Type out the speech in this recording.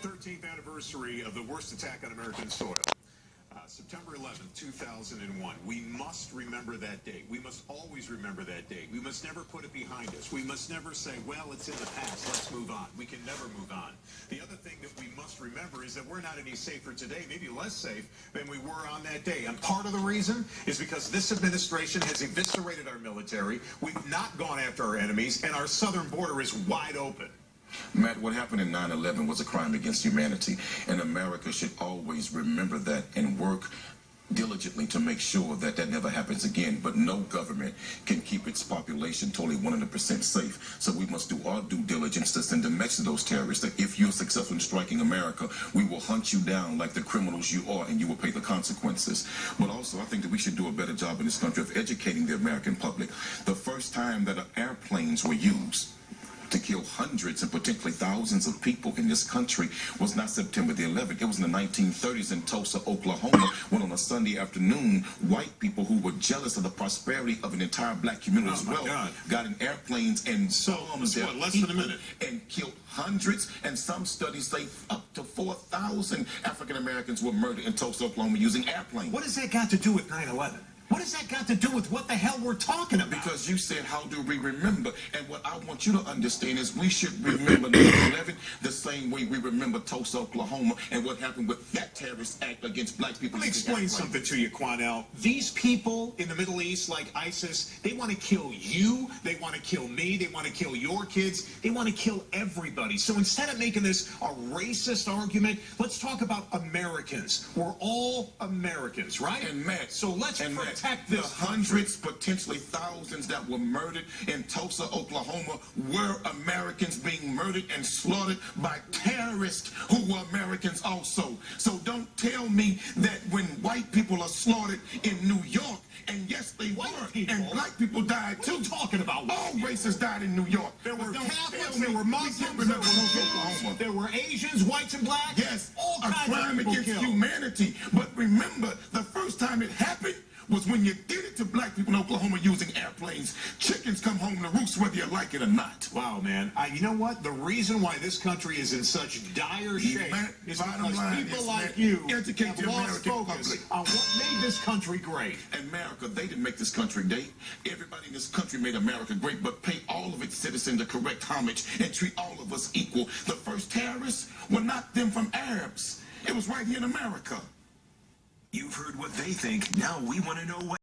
13th anniversary of the worst attack on American soil. September 11th, 2001. We must remember that date. We must always remember that date. We must never put it behind us. We must never say, well, it's in the past, let's move on. We can never move on. The other thing that we must remember is that we're not any safer today, maybe less safe than we were on that day. And part of the reason is because this administration has eviscerated our military. We've not gone after our enemies, and our southern border is wide open. Matt, what happened in 9/11 was a crime against humanity, and America should always remember that and work diligently to make sure that that never happens again. But no government can keep its population totally 100% safe. So we must do our due diligence to send a message to those terrorists that if you're successful in striking America, we will hunt you down like the criminals you are, and you will pay the consequences. But also, I think that we should do a better job in this country of educating the American public. The first time that airplanes were used to kill hundreds and potentially thousands of people in this country was not September the 11th. It was in the 1930s in Tulsa, Oklahoma, when on a Sunday afternoon, white people who were jealous of the prosperity of an entire black community as well got in airplanes and bombed less than a minute and killed hundreds, and some studies say up to 4,000 African Americans were murdered in Tulsa, Oklahoma using airplanes. What has that got to do with 9/11? What has that got to do with what the hell we're talking about? Because you said, how do we remember? And what I want you to understand is we should remember 9/11 the same way we remember Tulsa, Oklahoma, and what happened with that terrorist act against black people. Let me explain something to you, Quanell. These people in the Middle East, like ISIS, they want to kill you, they want to kill me, they want to kill your kids, they want to kill everybody. So instead of making this a racist argument, let's talk about Americans. We're all Americans, right? And Matt, so let's protect the hundreds, potentially thousands that were murdered in Tulsa, Oklahoma, were Americans being murdered and slaughtered by terrorists who were Americans also. So don't tell me that when white people are slaughtered in New York, and yes, they were, and black people died too. What are you talking about? All races died in New York. There were Catholics, there were Muslims, there were Asians, whites and blacks. Yes, all a kinds crime of people against killed. humanity. But remember, the first time it happened was when you did it to black people in Oklahoma using airplanes. Chickens come home to roost whether you like it or not. Wow, man. You know what? The reason why this country is in such dire shape is because people like you have lost focus on what made this country great. America, they didn't make this country great. Everybody in this country made America great, but pay all of its citizens the correct homage and treat all of us equal. The first terrorists were not them from Arabs. It was right here in America. You've heard what they think. Now we want to know what